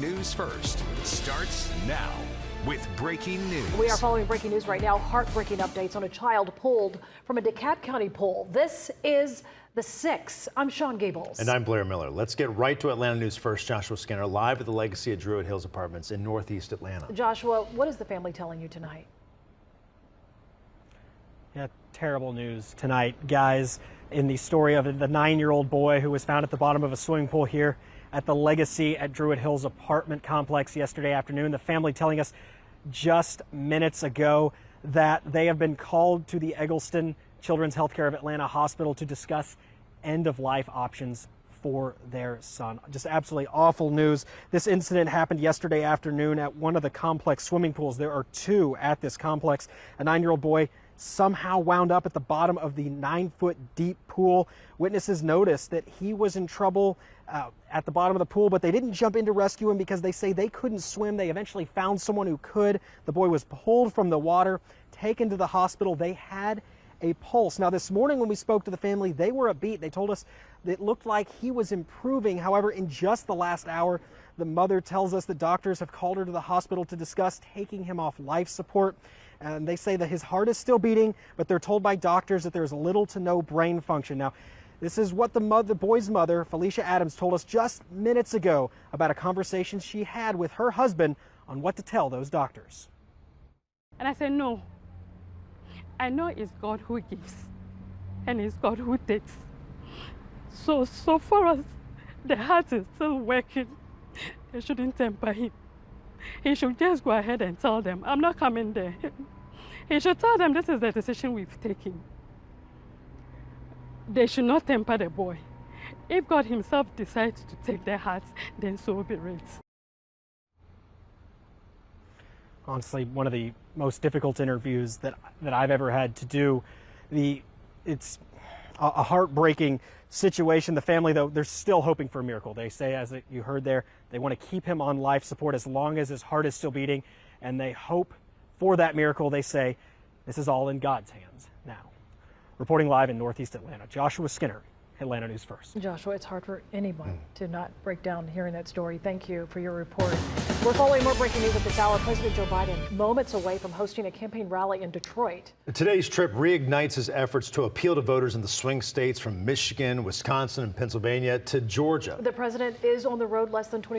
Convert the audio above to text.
News First starts now with breaking news. We are following breaking news right now. Heartbreaking updates on a child pulled from a DeKalb County pool. This is the 6th. I'm Sean Gables. And I'm Blair Miller. Let's get right to Atlanta News First. Joshua Skinner live at the Legacy at Druid Hills Apartments in Northeast Atlanta. Joshua, what is the family telling you tonight? Yeah, terrible news tonight, guys, in the story of the 9-year-old boy who was found at the bottom of a swimming pool here at the Legacy at Druid Hills apartment complex yesterday afternoon. The family telling us just minutes ago that they have been called to the Eggleston Children's Healthcare of Atlanta Hospital to discuss end-of-life options for their son. Just absolutely awful news. This incident happened yesterday afternoon at one of the complex swimming pools. There are 2 at this complex. A 9-year-old boy somehow wound up at the bottom of the 9-foot deep pool. Witnesses noticed that he was in trouble at the bottom of the pool, but they didn't jump in to rescue him because they say they couldn't swim. They eventually found someone who could. The boy was pulled from the water, taken to the hospital. They had a pulse. Now, this morning when we spoke to the family, they were upbeat. They told us that it looked like he was improving. However, in just the last hour, the mother tells us that doctors have called her to the hospital to discuss taking him off life support. And they say that his heart is still beating, but they're told by doctors that there's little to no brain function. Now, this is what the boy's mother, Felicia Adams, told us just minutes ago about a conversation she had with her husband on what to tell those doctors. And I said, no. I know it's God who gives and it's God who takes. So for us, the heart is still working. They shouldn't temper him. He should just go ahead and tell them, I'm not coming there. He should tell them this is the decision we've taken. They should not temper the boy. If God himself decides to take their hearts, then so be it. Honestly, one of the most difficult interviews that I've ever had to do. It's a heartbreaking situation. The family, though, they're still hoping for a miracle. They say, as you heard there, they want to keep him on life support as long as his heart is still beating, and they hope for that miracle. They say this is all in God's hands now. Reporting live in Northeast Atlanta, Joshua Skinner, Atlanta News First. Joshua, it's hard for anyone to not break down hearing that story. Thank you for your report. We're following more breaking news at this hour. President Joe Biden moments away from hosting a campaign rally in Detroit. Today's trip reignites his efforts to appeal to voters in the swing states from Michigan, Wisconsin, and Pennsylvania to Georgia. The president is on the road less than 20